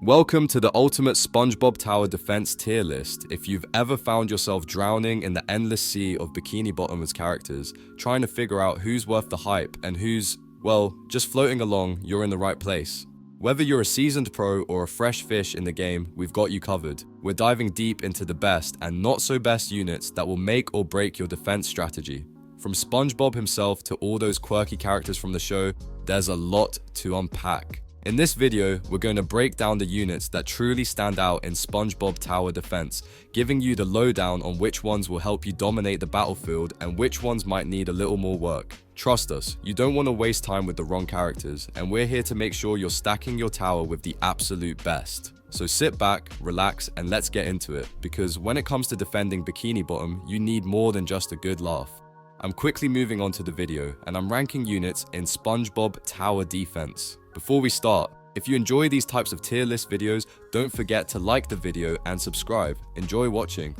Welcome to the ultimate SpongeBob Tower Defense tier list. If you've ever found yourself drowning in the endless sea of Bikini Bottomers characters, trying to figure out who's worth the hype and who's, well, just floating along, you're in the right place. Whether you're a seasoned pro or a fresh fish in the game, we've got you covered. We're diving deep into the best and not so best units that will make or break your defense strategy. From SpongeBob himself to all those quirky characters from the show, there's a lot to unpack. In this video, we're going to break down the units that truly stand out in SpongeBob Tower Defense, giving you the lowdown on which ones will help you dominate the battlefield and which ones might need a little more work. Trust us, you don't want to waste time with the wrong characters, and we're here to make sure you're stacking your tower with the absolute best. So sit back, relax, and let's get into it, because when it comes to defending Bikini Bottom, you need more than just a good laugh. I'm quickly moving on to the video, and I'm ranking units in SpongeBob Tower Defense. Before we start, if you enjoy these types of tier list videos, don't forget to like the video and subscribe. Enjoy watching.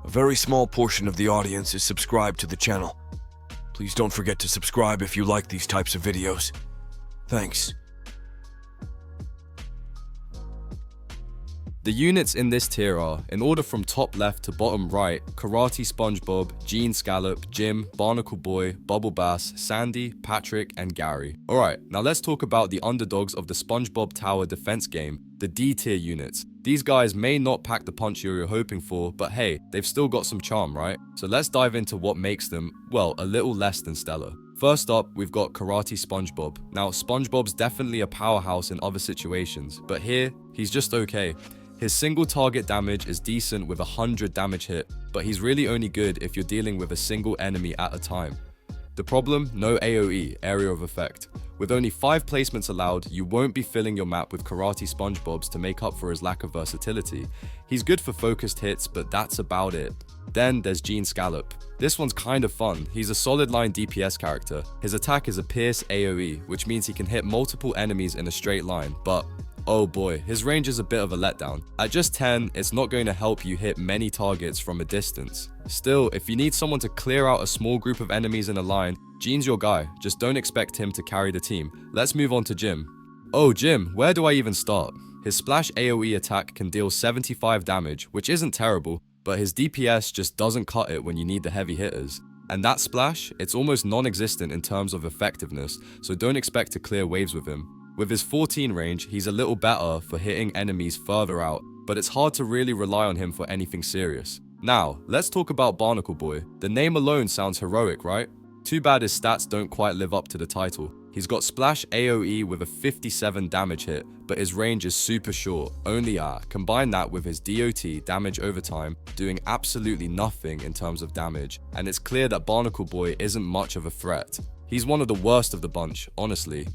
A very small portion of the audience is subscribed to the channel. Please don't forget to subscribe if you like these types of videos. Thanks. The units in this tier are, in order from top left to bottom right, Karate SpongeBob, Gene Scallop, Jim, Barnacle Boy, Bubble Bass, Sandy, Patrick, and Gary. Alright, now let's talk about the underdogs of the SpongeBob Tower Defense game, the D tier units. These guys may not pack the punch you're hoping for, but hey, they've still got some charm, right? So let's dive into what makes them, well, a little less than stellar. First up, we've got Karate SpongeBob. Now, SpongeBob's definitely a powerhouse in other situations, but here, he's just okay. His single target damage is decent with 100 damage hit, but he's really only good if you're dealing with a single enemy at a time. The problem? No AoE, area of effect. With only 5 placements allowed, you won't be filling your map with Karate SpongeBobs to make up for his lack of versatility. He's good for focused hits, but that's about it. Then there's Gene Scallop. This one's kind of fun. He's a solid line DPS character. His attack is a pierce AoE, which means he can hit multiple enemies in a straight line, but oh boy, his range is a bit of a letdown. At just 10, it's not going to help you hit many targets from a distance. Still, if you need someone to clear out a small group of enemies in a line, Gene's your guy, just don't expect him to carry the team. Let's move on to Jim. Oh Jim, where do I even start? His splash AoE attack can deal 75 damage, which isn't terrible, but his DPS just doesn't cut it when you need the heavy hitters. And that splash, it's almost non-existent in terms of effectiveness, so don't expect to clear waves with him. With his 14 range, he's a little better for hitting enemies further out, but it's hard to really rely on him for anything serious. Now, let's talk about Barnacle Boy. The name alone sounds heroic, right? Too bad his stats don't quite live up to the title. He's got splash AoE with a 57 damage hit, but his range is super short, only combine that with his DOT, damage over time, doing absolutely nothing in terms of damage, and it's clear that Barnacle Boy isn't much of a threat. He's one of the worst of the bunch, honestly.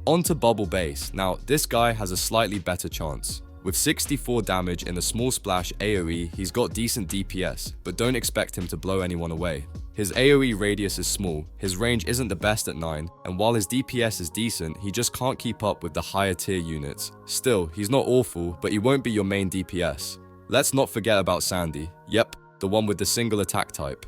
On to Bubble Bass. Now, this guy has a slightly better chance. With 64 damage in a small splash AoE, he's got decent DPS, but don't expect him to blow anyone away. His AoE radius is small, his range isn't the best at 9, and while his DPS is decent, he just can't keep up with the higher tier units. Still, he's not awful, but he won't be your main DPS. Let's not forget about Sandy. Yep, the one with the single attack type.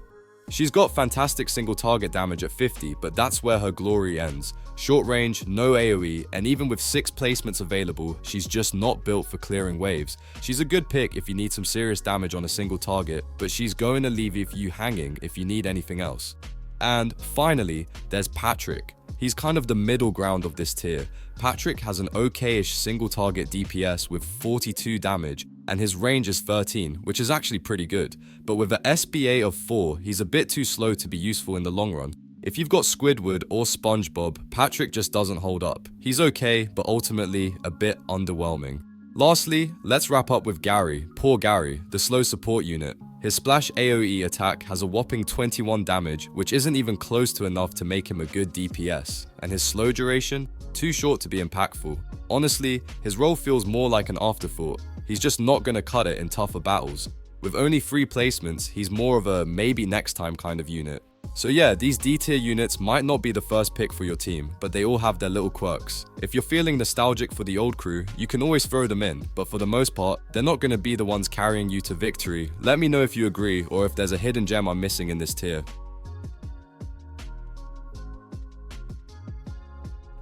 She's got fantastic single target damage at 50, but that's where her glory ends. Short range, no AoE, and even with 6 placements available, she's just not built for clearing waves. She's a good pick if you need some serious damage on a single target, but she's going to leave you hanging if you need anything else. And finally, there's Patrick. He's kind of the middle ground of this tier. Patrick has an okay-ish single target DPS with 42 damage, and his range is 13, which is actually pretty good. But with an SBA of 4, he's a bit too slow to be useful in the long run. If you've got Squidward or SpongeBob, Patrick just doesn't hold up. He's okay, but ultimately a bit underwhelming. Lastly, let's wrap up with Gary. Poor Gary, the slow support unit. His splash AoE attack has a whopping 21 damage, which isn't even close to enough to make him a good DPS. And his slow duration? Too short to be impactful. Honestly, his role feels more like an afterthought. He's just not going to cut it in tougher battles. With only 3 placements, he's more of a maybe next time kind of unit. So yeah, these D tier units might not be the first pick for your team, but they all have their little quirks. If you're feeling nostalgic for the old crew, you can always throw them in, but for the most part, they're not going to be the ones carrying you to victory. Let me know if you agree, or if there's a hidden gem I'm missing in this tier.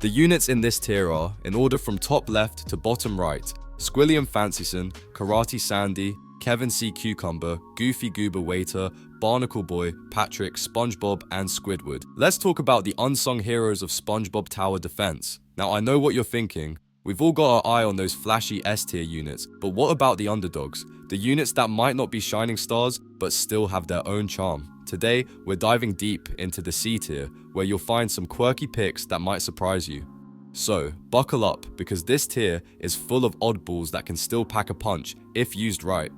The units in this tier are, in order from top left to bottom right, Squilliam Fancyson, Karate Sandy, Kevin C. Cucumber, Goofy Goober Waiter, Barnacle Boy, Patrick, SpongeBob, and Squidward. Let's talk about the unsung heroes of SpongeBob Tower Defense. Now I know what you're thinking. We've all got our eye on those flashy S-tier units, but what about the underdogs? The units that might not be shining stars, but still have their own charm. Today, we're diving deep into the C tier, where you'll find some quirky picks that might surprise you. So, buckle up, because this tier is full of oddballs that can still pack a punch if used right.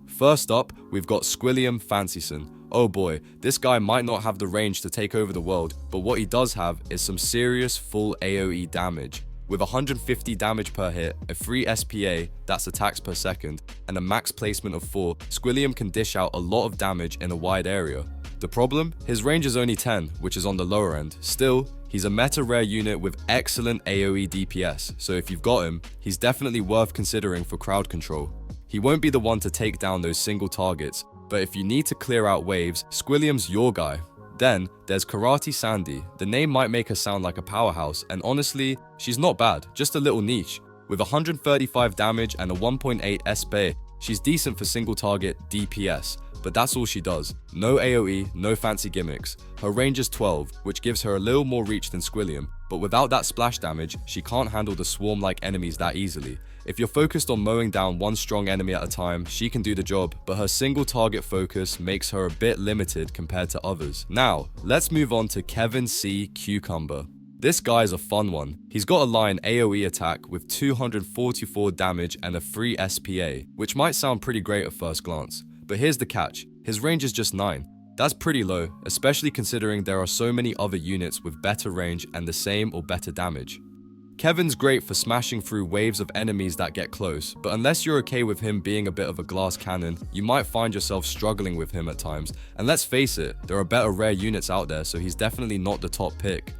First up, we've got Squilliam Fancyson. Oh boy, this guy might not have the range to take over the world, but what he does have is some serious full AoE damage. With 150 damage per hit, a free SPA, that's attacks per second, and a max placement of 4, Squilliam can dish out a lot of damage in a wide area. The problem? His range is only 10, which is on the lower end. Still, he's a meta rare unit with excellent AoE DPS, so if you've got him, he's definitely worth considering for crowd control. He won't be the one to take down those single targets, but if you need to clear out waves, Squilliam's your guy. Then, there's Karate Sandy. The name might make her sound like a powerhouse, and honestly, she's not bad, just a little niche. With 135 damage and a 1.8 SP, she's decent for single target DPS, but that's all she does. No AoE, no fancy gimmicks. Her range is 12, which gives her a little more reach than Squilliam, but without that splash damage, she can't handle the swarm-like enemies that easily. If you're focused on mowing down one strong enemy at a time, she can do the job, but her single target focus makes her a bit limited compared to others. Now, let's move on to Kevin C. Cucumber. This guy's a fun one. He's got a line AoE attack with 244 damage and a free SPA, which might sound pretty great at first glance. But here's the catch, his range is just 9. That's pretty low, especially considering there are so many other units with better range and the same or better damage. Kevin's great for smashing through waves of enemies that get close, but unless you're okay with him being a bit of a glass cannon, you might find yourself struggling with him at times. And let's face it, there are better rare units out there, so he's definitely not the top pick.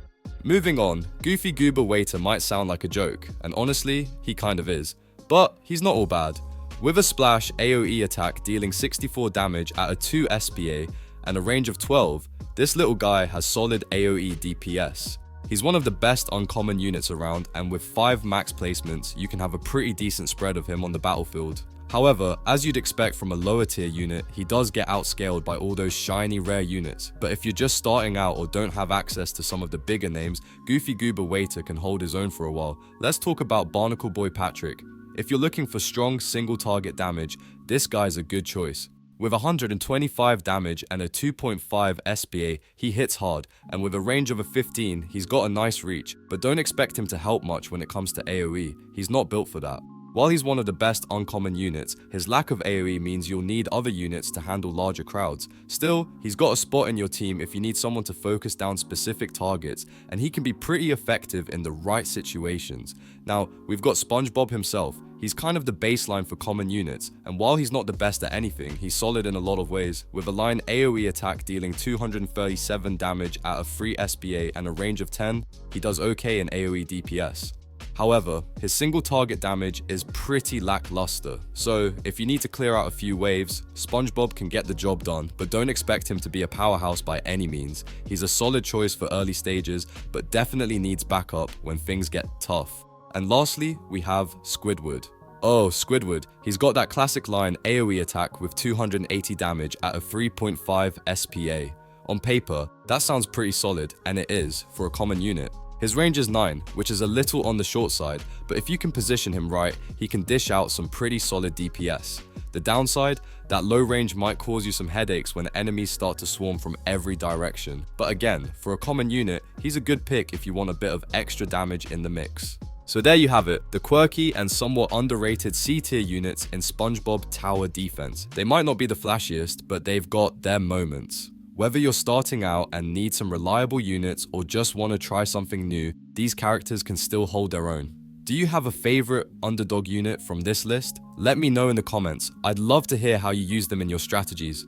Moving on, Goofy Goober Waiter might sound like a joke, and honestly, he kind of is. But he's not all bad. With a splash AoE attack dealing 64 damage at a 2 SPA and a range of 12, this little guy has solid AoE DPS. He's one of the best uncommon units around, and with 5 max placements, you can have a pretty decent spread of him on the battlefield. However, as you'd expect from a lower tier unit, he does get outscaled by all those shiny rare units, but if you're just starting out or don't have access to some of the bigger names, Goofy Goober Waiter can hold his own for a while. Let's talk about Barnacle Boy Patrick. If you're looking for strong single target damage, this guy's a good choice. With 125 damage and a 2.5 SPA, he hits hard, and with a range of a 15, he's got a nice reach, but don't expect him to help much when it comes to AoE, he's not built for that. While he's one of the best uncommon units, his lack of AoE means you'll need other units to handle larger crowds. Still, he's got a spot in your team if you need someone to focus down specific targets, and he can be pretty effective in the right situations. Now, we've got SpongeBob himself. He's kind of the baseline for common units, and while he's not the best at anything, he's solid in a lot of ways. With a line AoE attack dealing 237 damage at a free SPA and a range of 10, he does okay in AoE DPS. However, his single target damage is pretty lackluster, so if you need to clear out a few waves, SpongeBob can get the job done, but don't expect him to be a powerhouse by any means. He's a solid choice for early stages, but definitely needs backup when things get tough. And lastly, we have Squidward. Oh, Squidward. He's got that classic line AoE attack with 280 damage at a 3.5 SPA. On paper, that sounds pretty solid, and it is, for a common unit. His range is 9, which is a little on the short side, but if you can position him right, he can dish out some pretty solid DPS. The downside, that low range might cause you some headaches when enemies start to swarm from every direction. But again, for a common unit, he's a good pick if you want a bit of extra damage in the mix. So there you have it, the quirky and somewhat underrated C-tier units in SpongeBob Tower Defense. They might not be the flashiest, but they've got their moments. Whether you're starting out and need some reliable units or just want to try something new, these characters can still hold their own. Do you have a favorite underdog unit from this list? Let me know in the comments. I'd love to hear how you use them in your strategies.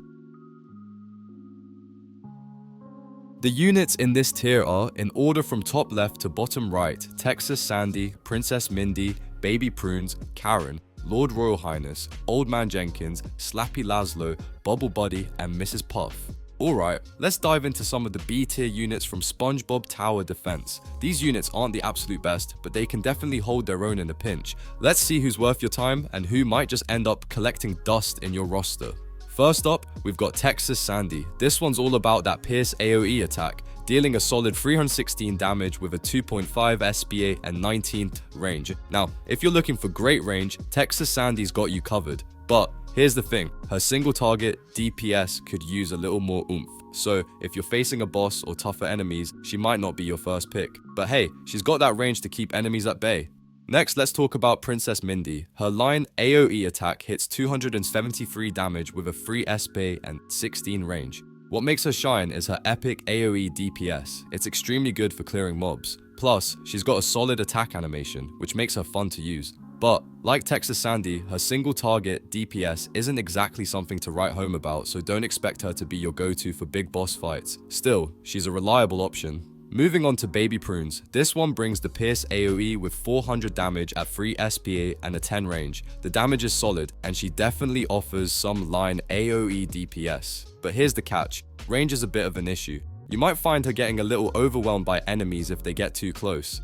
The units in this tier are, in order from top left to bottom right, Texas Sandy, Princess Mindy, Baby Prunes, Karen, Lord Royal Highness, Old Man Jenkins, Slappy Laszlo, Bubble Buddy, and Mrs. Puff. Alright, let's dive into some of the B tier units from SpongeBob Tower Defense. These units aren't the absolute best, but they can definitely hold their own in a pinch. Let's see who's worth your time and who might just end up collecting dust in your roster. First up, we've got Texas Sandy. This one's all about that Pierce AoE attack, dealing a solid 316 damage with a 2.5 SPA and 19th range. Now, if you're looking for great range, Texas Sandy's got you covered. But here's the thing, her single target DPS could use a little more oomph. So if you're facing a boss or tougher enemies, she might not be your first pick. But hey, she's got that range to keep enemies at bay. Next, let's talk about Princess Mindy. Her line AoE attack hits 273 damage with a 3 SPA and 16 range. What makes her shine is her epic AoE DPS. It's extremely good for clearing mobs. Plus, she's got a solid attack animation, which makes her fun to use. But, like Texas Sandy, her single target DPS isn't exactly something to write home about, so don't expect her to be your go-to for big boss fights. Still, she's a reliable option. Moving on to Baby Prunes, this one brings the Pierce AoE with 400 damage at 3 SPA and a 10 range. The damage is solid, and she definitely offers some line AoE DPS. But here's the catch, range is a bit of an issue. You might find her getting a little overwhelmed by enemies if they get too close.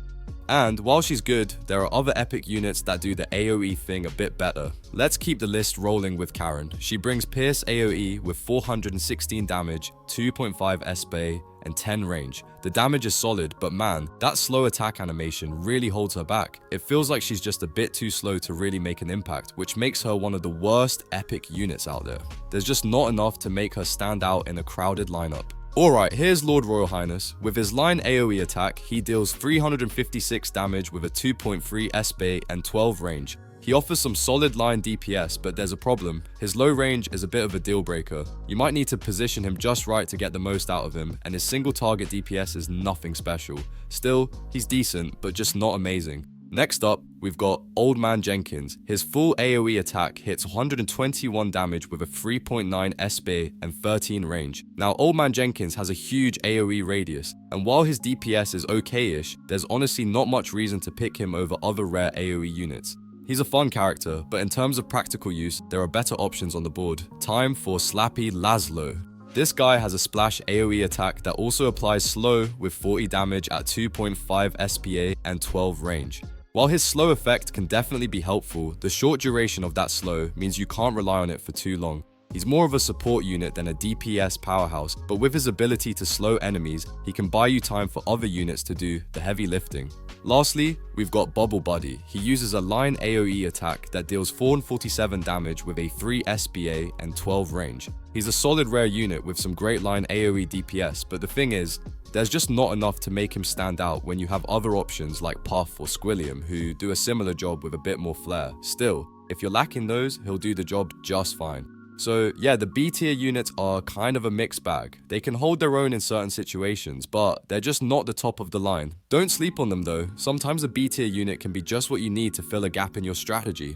And while she's good, there are other epic units that do the AoE thing a bit better. Let's keep the list rolling with Karen. She brings Pierce AoE with 416 damage, 2.5 SPA, and 10 range. The damage is solid, but man, that slow attack animation really holds her back. It feels like she's just a bit too slow to really make an impact, which makes her one of the worst epic units out there. There's just not enough to make her stand out in a crowded lineup. Alright, here's Lord Royal Highness. With his line AoE attack, he deals 356 damage with a 2.3 SPA and 12 range. He offers some solid line DPS, but there's a problem. His low range is a bit of a deal breaker. You might need to position him just right to get the most out of him, and his single target DPS is nothing special. Still, he's decent, but just not amazing. Next up, we've got Old Man Jenkins. His full AoE attack hits 121 damage with a 3.9 SPA and 13 range. Now, Old Man Jenkins has a huge AoE radius, and while his DPS is okay-ish, there's honestly not much reason to pick him over other rare AoE units. He's a fun character, but in terms of practical use, there are better options on the board. Time for Slappy Laszlo. This guy has a splash AoE attack that also applies slow with 40 damage at 2.5 SPA and 12 range. While his slow effect can definitely be helpful, the short duration of that slow means you can't rely on it for too long. He's more of a support unit than a DPS powerhouse, but with his ability to slow enemies, he can buy you time for other units to do the heavy lifting. Lastly, we've got Bubble Buddy. He uses a line AoE attack that deals 447 damage with a 3 SPA and 12 range. He's a solid rare unit with some great line AoE DPS, but the thing is, there's just not enough to make him stand out when you have other options like Puff or Squilliam who do a similar job with a bit more flair. Still, if you're lacking those, he'll do the job just fine. So yeah, the B tier units are kind of a mixed bag. They can hold their own in certain situations, but they're just not the top of the line. Don't sleep on them though. Sometimes a B tier unit can be just what you need to fill a gap in your strategy.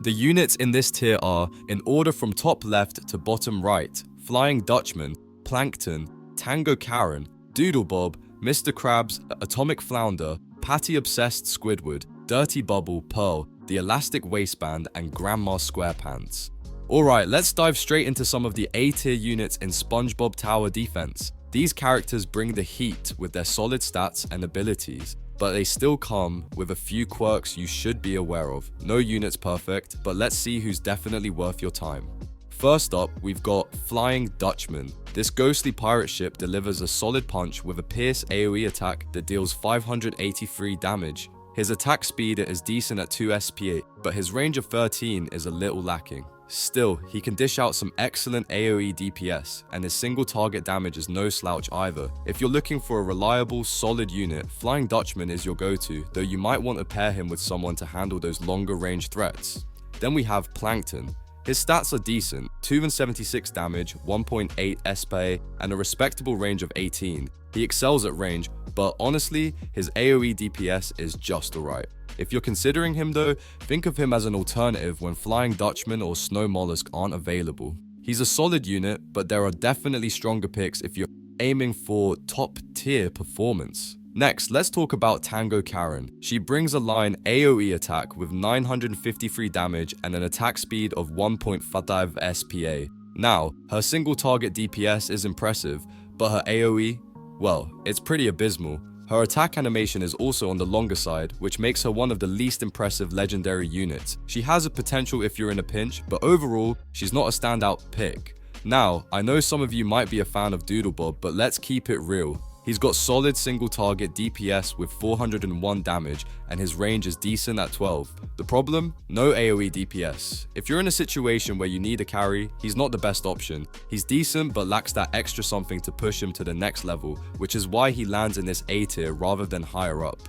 The units in this tier are, in order from top left to bottom right, Flying Dutchman, Plankton, Tango Karen, Doodle Bob, Mr. Krabs, Atomic Flounder, Patty Obsessed Squidward, Dirty Bubble Pearl, the Elastic Waistband, and Grandma SquarePants. Alright, let's dive straight into some of the A tier units in SpongeBob Tower Defense. These characters bring the heat with their solid stats and abilities, but they still come with a few quirks you should be aware of. No unit's perfect, but let's see who's definitely worth your time. First up, we've got Flying Dutchman. This ghostly pirate ship delivers a solid punch with a Pierce AoE attack that deals 583 damage. His attack speed is decent at 2 SPA, but his range of 13 is a little lacking. Still, he can dish out some excellent AoE DPS, and his single target damage is no slouch either. If you're looking for a reliable, solid unit, Flying Dutchman is your go-to, though you might want to pair him with someone to handle those longer range threats. Then we have Plankton. His stats are decent, 276 damage, 1.8 SPA, and a respectable range of 18. He excels at range, but honestly, his AoE DPS is just alright. If you're considering him though, think of him as an alternative when Flying Dutchman or Snow Mollusk aren't available. He's a solid unit, but there are definitely stronger picks if you're aiming for top tier performance. Next, let's talk about Tango Karen. She brings a line AoE attack with 953 damage and an attack speed of 1.5 SPA. Now, her single target DPS is impressive, but her AoE, well, it's pretty abysmal. Her attack animation is also on the longer side, which makes her one of the least impressive legendary units. She has a potential if you're in a pinch, but overall, she's not a standout pick. Now, I know some of you might be a fan of Doodlebob, but let's keep it real. He's got solid single target DPS with 401 damage, and his range is decent at 12. The problem? No AoE DPS. If you're in a situation where you need a carry, he's not the best option. He's decent but lacks that extra something to push him to the next level, which is why he lands in this A tier rather than higher up.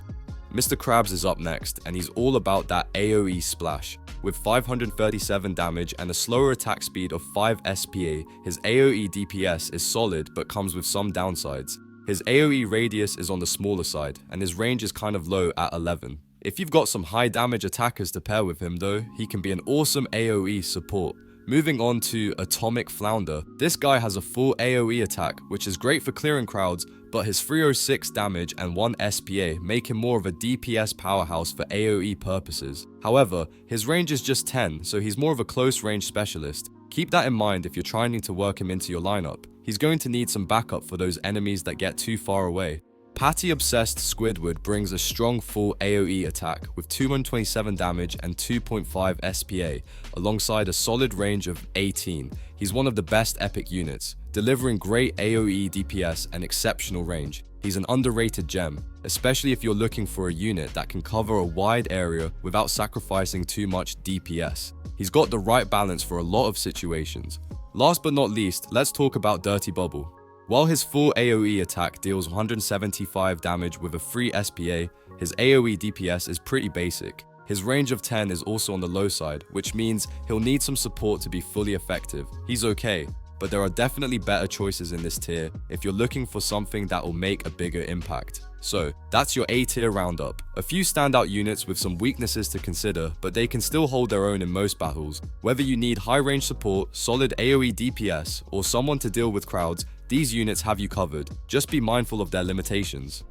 Mr. Krabs is up next, and he's all about that AoE splash. With 537 damage and a slower attack speed of 5 SPA, his AoE DPS is solid but comes with some downsides. His AoE radius is on the smaller side, and his range is kind of low at 11. If you've got some high damage attackers to pair with him though, he can be an awesome AoE support. Moving on to Atomic Flounder, this guy has a full AoE attack, which is great for clearing crowds, but his 306 damage and 1 SPA make him more of a DPS powerhouse for AoE purposes. However, his range is just 10, so he's more of a close range specialist. Keep that in mind if you're trying to work him into your lineup. He's going to need some backup for those enemies that get too far away. Patty Obsessed Squidward brings a strong full AoE attack with 227 damage and 2.5 SPA, alongside a solid range of 18. He's one of the best epic units, delivering great AoE DPS and exceptional range. He's an underrated gem, especially if you're looking for a unit that can cover a wide area without sacrificing too much DPS. He's got the right balance for a lot of situations. Last but not least, let's talk about Dirty Bubble. While his full AoE attack deals 175 damage with a 3 SPA, his AoE DPS is pretty basic. His range of 10 is also on the low side, which means he'll need some support to be fully effective. He's okay, but there are definitely better choices in this tier if you're looking for something that will make a bigger impact. So, that's your A tier roundup. A few standout units with some weaknesses to consider, but they can still hold their own in most battles. Whether you need high range support, solid AoE DPS, or someone to deal with crowds, these units have you covered. Just be mindful of their limitations.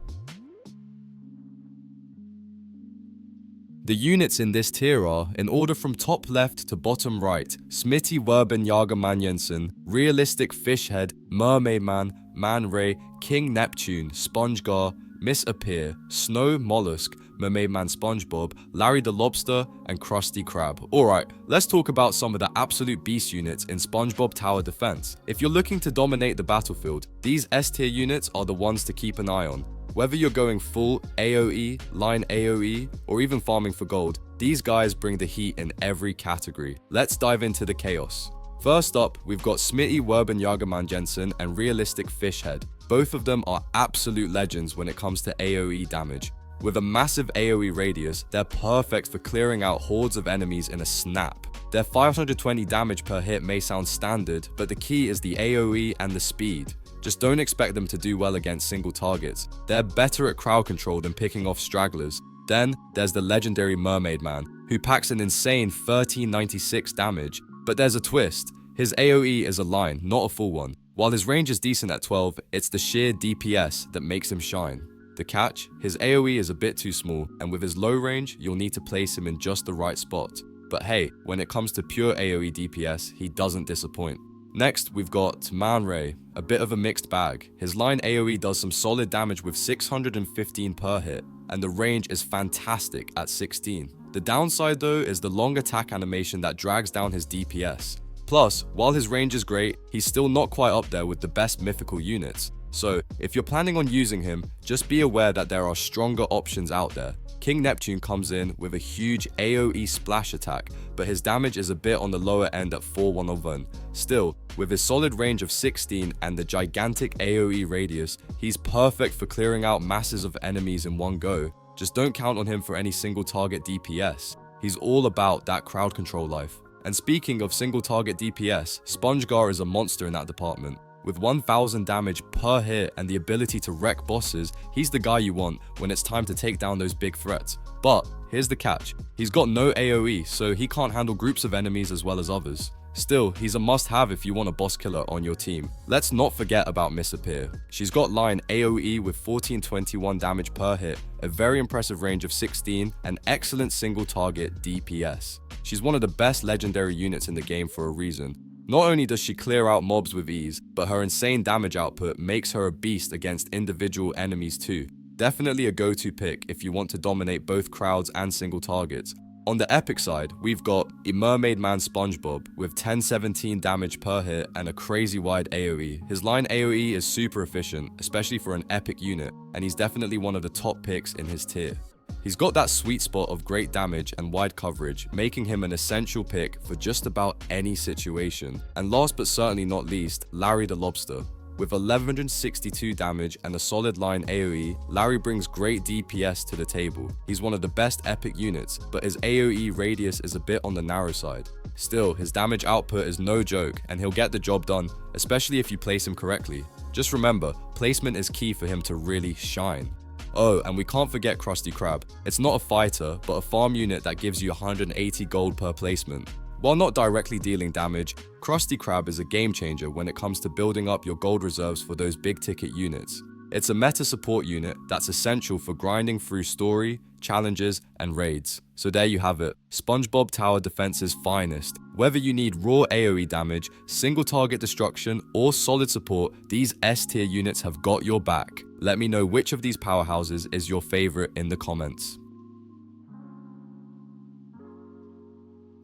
The units in this tier are, in order from top left to bottom right, Smitty Werben Jagerman Jensen, Realistic Fishhead, Mermaid Man, Man Ray, King Neptune, SpongeGar, Miss Appear, Snow Mollusk, Mermaid Man SpongeBob, Larry the Lobster, and Krusty Krab. Alright, let's talk about some of the absolute beast units in SpongeBob Tower Defense. If you're looking to dominate the battlefield, these S tier units are the ones to keep an eye on. Whether you're going full AoE, line AoE, or even farming for gold, these guys bring the heat in every category. Let's dive into the chaos. First up, we've got Smitty Werben Jagerman Jensen and Realistic Fishhead. Both of them are absolute legends when it comes to AoE damage. With a massive AoE radius, they're perfect for clearing out hordes of enemies in a snap. Their 520 damage per hit may sound standard, but the key is the AoE and the speed. Just don't expect them to do well against single targets. They're better at crowd control than picking off stragglers. Then, there's the legendary Mermaid Man, who packs an insane 1396 damage. But there's a twist. His AoE is a line, not a full one. While his range is decent at 12, it's the sheer DPS that makes him shine. The catch? His AoE is a bit too small, and with his low range, you'll need to place him in just the right spot. But hey, when it comes to pure AoE DPS, he doesn't disappoint. Next, we've got Man Ray, a bit of a mixed bag. His line AoE does some solid damage with 615 per hit, and the range is fantastic at 16. The downside though is the long attack animation that drags down his DPS. Plus, while his range is great, he's still not quite up there with the best mythical units. So, if you're planning on using him, just be aware that there are stronger options out there. King Neptune comes in with a huge AoE splash attack, but his damage is a bit on the lower end at 411. Still, with his solid range of 16 and the gigantic AoE radius, he's perfect for clearing out masses of enemies in one go. Just don't count on him for any single target DPS. He's all about that crowd control life. And speaking of single target DPS, SpongeGar is a monster in that department. With 1000 damage per hit and the ability to wreck bosses, he's the guy you want when it's time to take down those big threats. But here's the catch, he's got no AoE, so he can't handle groups of enemies as well as others. Still, he's a must-have if you want a boss killer on your team. Let's not forget about Miss Appear. She's got line AoE with 1421 damage per hit, a very impressive range of 16, and excellent single target DPS. She's one of the best legendary units in the game for a reason. Not only does she clear out mobs with ease, but her insane damage output makes her a beast against individual enemies too. Definitely a go-to pick if you want to dominate both crowds and single targets. On the epic side, we've got a Mermaid Man SpongeBob with 1017 damage per hit and a crazy wide AoE. His line AoE is super efficient, especially for an epic unit, and he's definitely one of the top picks in his tier. He's got that sweet spot of great damage and wide coverage, making him an essential pick for just about any situation. And last but certainly not least, Larry the Lobster. With 1162 damage and a solid line AoE, Larry brings great DPS to the table. He's one of the best epic units, but his AoE radius is a bit on the narrow side. Still, his damage output is no joke, and he'll get the job done, especially if you place him correctly. Just remember, placement is key for him to really shine. Oh, and we can't forget Krusty Krab. It's not a fighter, but a farm unit that gives you 180 gold per placement. While not directly dealing damage, Krusty Krab is a game changer when it comes to building up your gold reserves for those big ticket units. It's a meta support unit that's essential for grinding through story, challenges, and raids. So there you have it, SpongeBob Tower Defense's finest. Whether you need raw AoE damage, single target destruction, or solid support, these S tier units have got your back. Let me know which of these powerhouses is your favorite in the comments.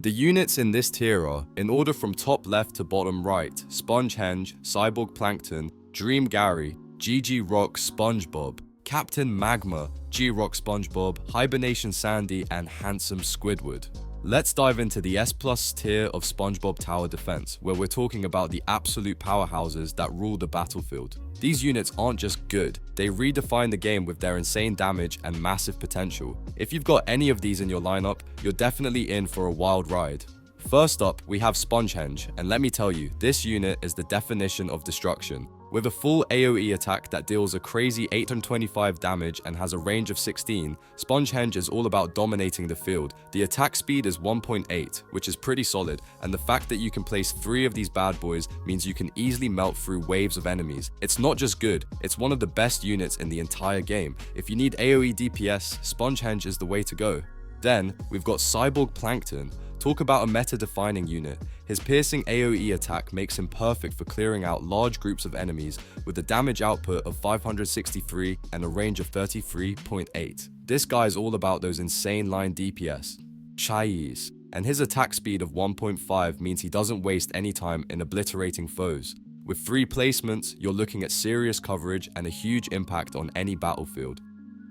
The units in this tier are, in order from top left to bottom right, Spongehenge, Cyborg Plankton, Dream Gary, GG Rock SpongeBob, Captain Magma, G-Rock SpongeBob, Hibernation Sandy, and Handsome Squidward. Let's dive into the S+ tier of SpongeBob Tower Defense, where we're talking about the absolute powerhouses that rule the battlefield. These units aren't just good, they redefine the game with their insane damage and massive potential. If you've got any of these in your lineup, you're definitely in for a wild ride. First up, we have Spongehenge, and let me tell you, this unit is the definition of destruction. With a full AoE attack that deals a crazy 825 damage and has a range of 16, Spongehenge is all about dominating the field. The attack speed is 1.8, which is pretty solid, and the fact that you can place 3 of these bad boys means you can easily melt through waves of enemies. It's not just good, it's one of the best units in the entire game. If you need AoE DPS, Spongehenge is the way to go. Then, we've got Cyborg Plankton. Talk about a meta-defining unit. His piercing AoE attack makes him perfect for clearing out large groups of enemies with a damage output of 563 and a range of 33.8. This guy is all about those insane line DPS. Chais. And his attack speed of 1.5 means he doesn't waste any time in obliterating foes. With 3 placements, you're looking at serious coverage and a huge impact on any battlefield.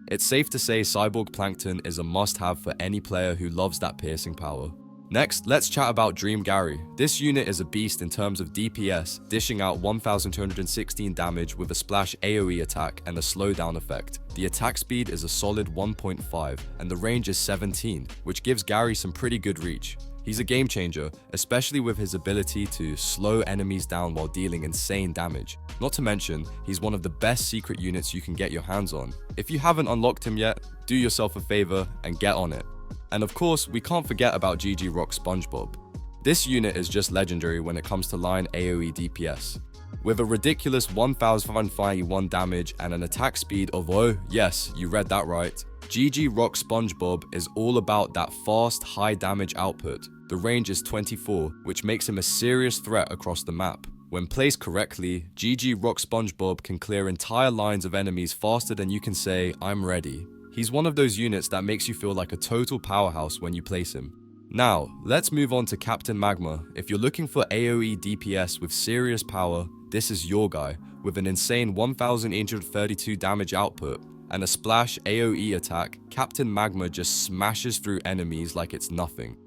It's safe to say Cyborg Plankton is a must-have for any player who loves that piercing power. Next, let's chat about Dream Gary. This unit is a beast in terms of DPS, dishing out 1216 damage with a splash AoE attack and a slowdown effect. The attack speed is a solid 1.5 and the range is 17, which gives Gary some pretty good reach. He's a game changer, especially with his ability to slow enemies down while dealing insane damage. Not to mention, he's one of the best secret units you can get your hands on. If you haven't unlocked him yet, do yourself a favor and get on it. And of course, we can't forget about GG Rock SpongeBob. This unit is just legendary when it comes to line AoE DPS. With a ridiculous 1051 damage and an attack speed of, oh yes, you read that right, GG Rock SpongeBob is all about that fast, high damage output. The range is 24, which makes him a serious threat across the map. When placed correctly, GG Rock SpongeBob can clear entire lines of enemies faster than you can say, I'm ready. He's one of those units that makes you feel like a total powerhouse when you place him. Now, let's move on to Captain Magma. If you're looking for AoE DPS with serious power, this is your guy. With an insane 1832 damage output and a splash AoE attack, Captain Magma just smashes through enemies like it's nothing.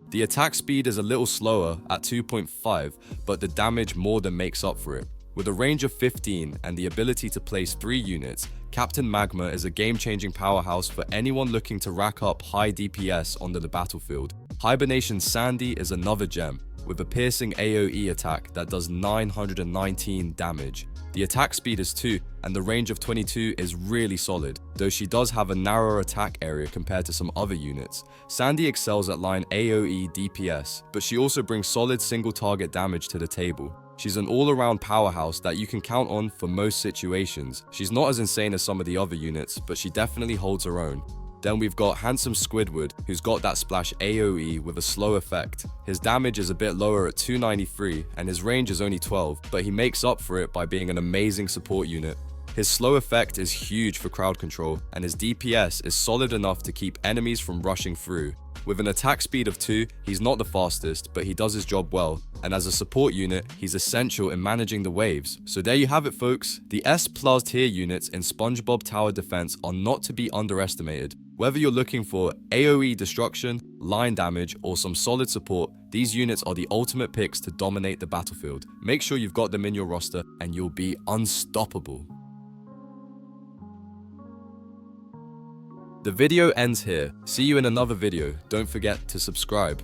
The attack speed is a little slower at 2.5, but the damage more than makes up for it. With a range of 15 and the ability to place 3 units, Captain Magma is a game-changing powerhouse for anyone looking to rack up high DPS onto the battlefield. Hibernation Sandy is another gem, with a piercing AoE attack that does 919 damage. The attack speed is 2, and the range of 22 is really solid, though she does have a narrower attack area compared to some other units. Sandy excels at line AoE DPS, but she also brings solid single target damage to the table. She's an all-around powerhouse that you can count on for most situations. She's not as insane as some of the other units, but she definitely holds her own. Then we've got Handsome Squidward, who's got that splash AoE with a slow effect. His damage is a bit lower at 293, and his range is only 12, but he makes up for it by being an amazing support unit. His slow effect is huge for crowd control, and his DPS is solid enough to keep enemies from rushing through. With an attack speed of 2, he's not the fastest, but he does his job well, and as a support unit, he's essential in managing the waves. So there you have it, folks. The S+ tier units in SpongeBob Tower Defense are not to be underestimated. Whether you're looking for AoE destruction, line damage, or some solid support, these units are the ultimate picks to dominate the battlefield. Make sure you've got them in your roster, and you'll be unstoppable. The video ends here. See you in another video. Don't forget to subscribe.